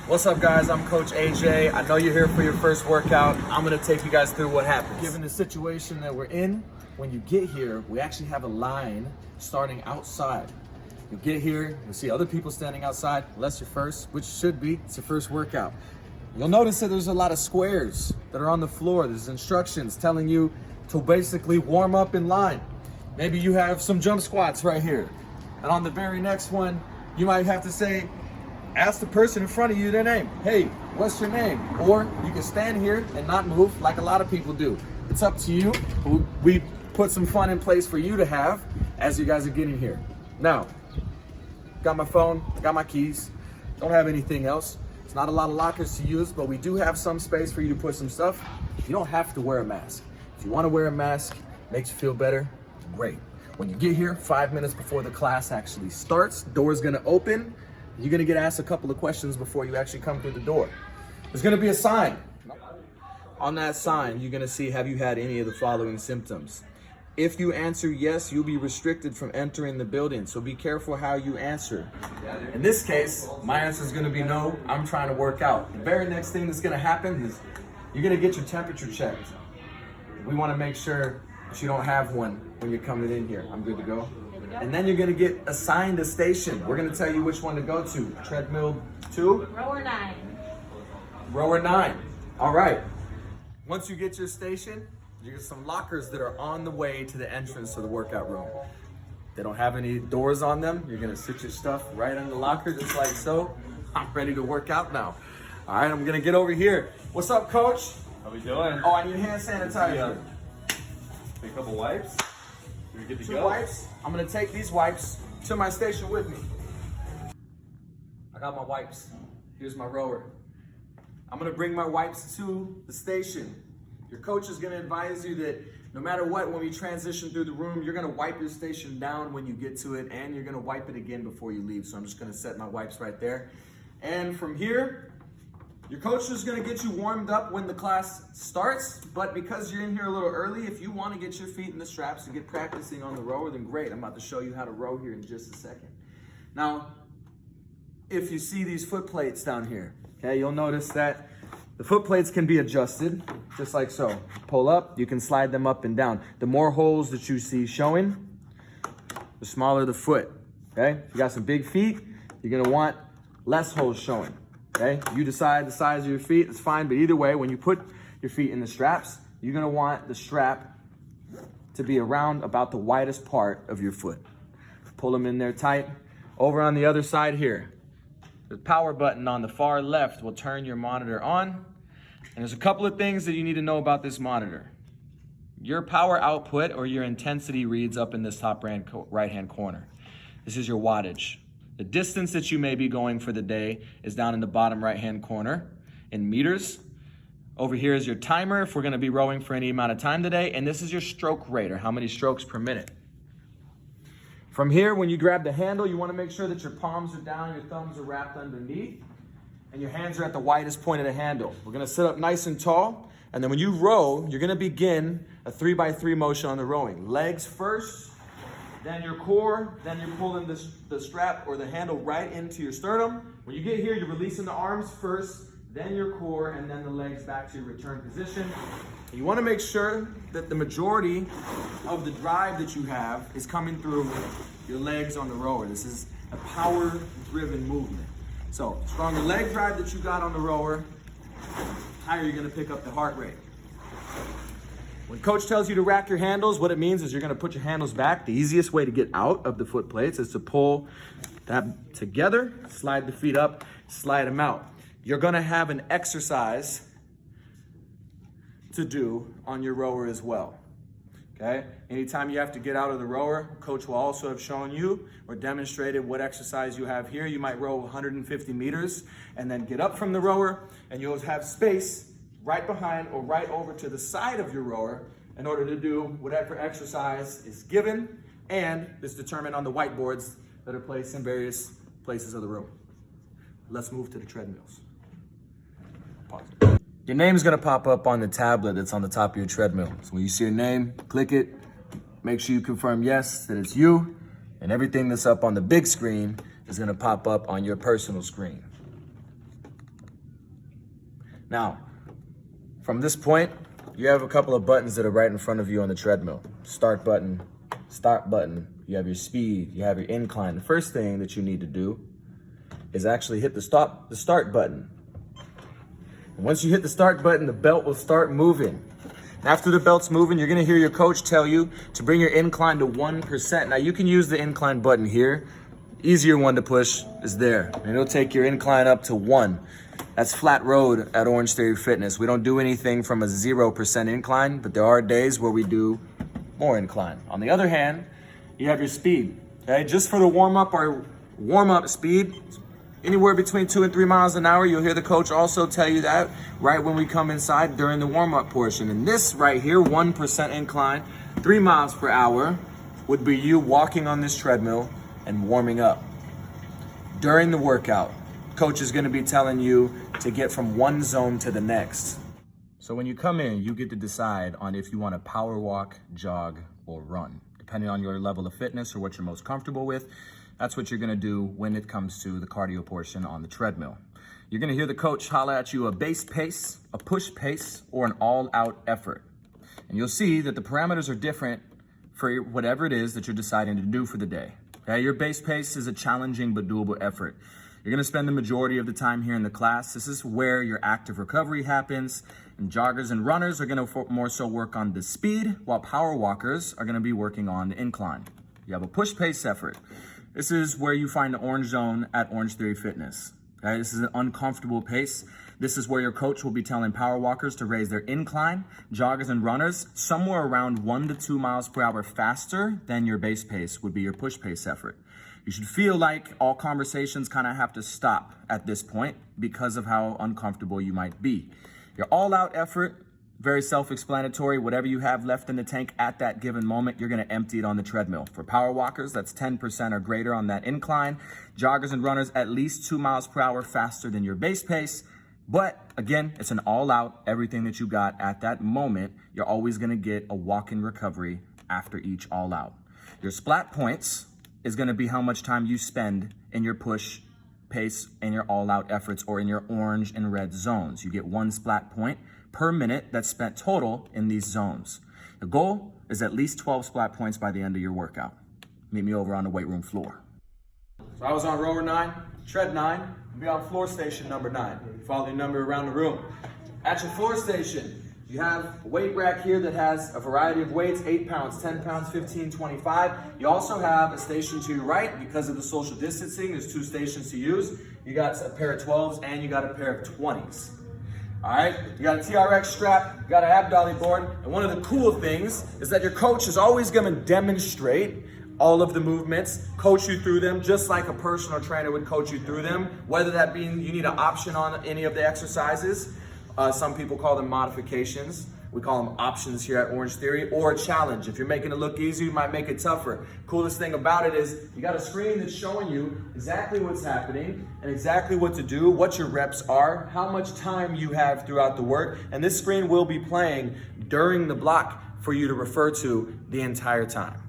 What's up, guys? I'm Coach AJ. I know you're here for your first workout. I'm gonna take you guys through what happens. Given the situation that we're in, when you get here, we actually have a line starting outside. You get here, you'll see other people standing outside, unless you're first, which should be, it's your first workout. You'll notice that there's a lot of squares that are on the floor. There's instructions telling you to basically warm up in line. Maybe you have some jump squats right here. And on the very next one, you might have to say, ask the person in front of you their name. Hey, what's your name? Or you can stand here and not move like a lot of people do. It's up to you. We put some fun in place for you to have as you guys are getting here. Now, got my phone, got my keys, don't have anything else. It's not a lot of lockers to use, but we do have some space for you to put some stuff. You don't have to wear a mask. If you want to wear a mask, makes you feel better, great. When you get here, 5 minutes before the class actually starts, door's gonna open. You're gonna get asked a couple of questions before you actually come through the door. There's gonna be a sign. On that sign, you're gonna see, have you had any of the following symptoms? If you answer yes, you'll be restricted from entering the building, so be careful how you answer. In this case, my answer is gonna be no, I'm trying to work out. The very next thing that's gonna happen is you're gonna get your temperature checked. We wanna make sure that you don't have one when you're coming in here. I'm good to go. And then you're gonna get assigned a station. We're gonna tell you which one to go to. Treadmill 2? Rower 9. Rower 9. All right. Once you get your station, you get some lockers that are on the way to the entrance to the workout room. They don't have any doors on them. You're gonna sit your stuff right in the locker, just like so. I'm ready to work out now. All right, I'm gonna get over here. What's up, Coach? How we doing? Oh, I need hand sanitizer. Take a couple wipes. We're good to Two go. wipes. I'm gonna take these wipes to my station with me. I got my wipes. Here's my rower. I'm gonna bring my wipes to the station. Your coach is gonna advise you that no matter what, when we transition through the room, you're gonna wipe your station down when you get to it, and you're gonna wipe it again before you leave. So I'm just gonna set my wipes right there. And from here, your coach is gonna get you warmed up when the class starts, but because you're in here a little early, if you wanna get your feet in the straps and get practicing on the rower, then great. I'm about to show you how to row here in just a second. Now, if you see these foot plates down here, okay, you'll notice that the foot plates can be adjusted, just like so. Pull up, you can slide them up and down. The more holes that you see showing, the smaller the foot, okay? If you got some big feet, you're gonna want less holes showing. Okay, you decide the size of your feet, it's fine, but either way, when you put your feet in the straps, you're gonna want the strap to be around about the widest part of your foot. Pull them in there tight. Over on the other side here, the power button on the far left will turn your monitor on. And there's a couple of things that you need to know about this monitor. Your power output or your intensity reads up in this top right-hand corner. This is your wattage. The distance that you may be going for the day is down in the bottom right-hand corner in meters. Over here is your timer if we're gonna be rowing for any amount of time today, and this is your stroke rate, or how many strokes per minute. From here, when you grab the handle, you wanna make sure that your palms are down, your thumbs are wrapped underneath, and your hands are at the widest point of the handle. We're gonna sit up nice and tall, and then when you row, you're gonna begin a 3x3 motion on the rowing. Legs first, then your core, then you're pulling the strap or the handle right into your sternum. When you get here, you're releasing the arms first, then your core, and then the legs back to your return position. And you wanna make sure that the majority of the drive that you have is coming through your legs on the rower. This is a power-driven movement. So, stronger leg drive that you got on the rower, higher you're gonna pick up the heart rate. When coach tells you to rack your handles, what it means is you're gonna put your handles back. The easiest way to get out of the foot plates is to pull that together, slide the feet up, slide them out. You're gonna have an exercise to do on your rower as well, okay? Anytime you have to get out of the rower, coach will also have shown you or demonstrated what exercise you have here. You might row 150 meters and then get up from the rower, and you'll have space right behind or right over to the side of your rower in order to do whatever exercise is given and is determined on the whiteboards that are placed in various places of the room. Let's move to the treadmills. Pause. Your name's gonna pop up on the tablet that's on the top of your treadmill. So when you see your name, click it, make sure you confirm yes, that it's you, and everything that's up on the big screen is gonna pop up on your personal screen. Now, from this point, you have a couple of buttons that are right in front of you on the treadmill. Start button, stop button. You have your speed, you have your incline. The first thing that you need to do is actually hit the start button. And once you hit the start button, the belt will start moving. After the belt's moving, you're gonna hear your coach tell you to bring your incline to 1%. Now you can use the incline button here. Easier one to push is there. And it'll take your incline up to 1. That's flat road at Orange Theory Fitness. We don't do anything from a 0% incline, but there are days where we do more incline. On the other hand, you have your speed, okay? Just for the warm-up, our warm-up speed, anywhere between 2 and 3 miles an hour. You'll hear the coach also tell you that right when we come inside during the warm-up portion. And this right here, 1% incline, 3 miles per hour, would be you walking on this treadmill and warming up. During the workout, coach is gonna be telling you to get from one zone to the next. So when you come in, you get to decide on if you wanna power walk, jog, or run. Depending on your level of fitness or what you're most comfortable with, that's what you're gonna do when it comes to the cardio portion on the treadmill. You're gonna hear the coach holler at you a base pace, a push pace, or an all-out effort. And you'll see that the parameters are different for whatever it is that you're deciding to do for the day. Okay? Your base pace is a challenging but doable effort. You're gonna spend the majority of the time here in the class. This is where your active recovery happens. And joggers and runners are gonna more so work on the speed, while power walkers are gonna be working on the incline. You have a push pace effort. This is where you find the orange zone at Orange Theory Fitness. Okay? This is an uncomfortable pace. This is where your coach will be telling power walkers to raise their incline, joggers and runners somewhere around 1 to 2 miles per hour faster than your base pace would be your push pace effort. You should feel like all conversations kind of have to stop at this point because of how uncomfortable you might be. Your all-out effort, very self-explanatory. Whatever you have left in the tank at that given moment, you're gonna empty it on the treadmill. For power walkers, that's 10% or greater on that incline. Joggers and runners, at least 2 miles per hour faster than your base pace. But again, it's an all-out, everything that you got at that moment. You're always gonna get a walk-in recovery after each all-out. Your splat points is gonna be how much time you spend in your push pace and your all-out efforts, or in your orange and red zones. You get 1 splat point per minute that's spent total in these zones. The goal is at least 12 splat points by the end of your workout. Meet me over on the weight room floor. So I was on rower 9, tread 9, I'll be on floor station number 9. Follow the number around the room. At your floor station, you have a weight rack here that has a variety of weights, 8 pounds, 10 pounds, 15, 25. You also have a station to your right. Because of the social distancing, there's 2 stations to use. You got a pair of 12s and you got a pair of 20s. All right, you got a TRX strap, you got an ab dolly board, and one of the cool things is that your coach is always gonna demonstrate all of the movements, coach you through them, just like a personal trainer would coach you through them, whether that being you need an option on any of the exercises. Some people call them modifications. We call them options here at Orange Theory, or a challenge. If you're making it look easy, you might make it tougher. Coolest thing about it is you got a screen that's showing you exactly what's happening and exactly what to do, what your reps are, how much time you have throughout the work. And this screen will be playing during the block for you to refer to the entire time.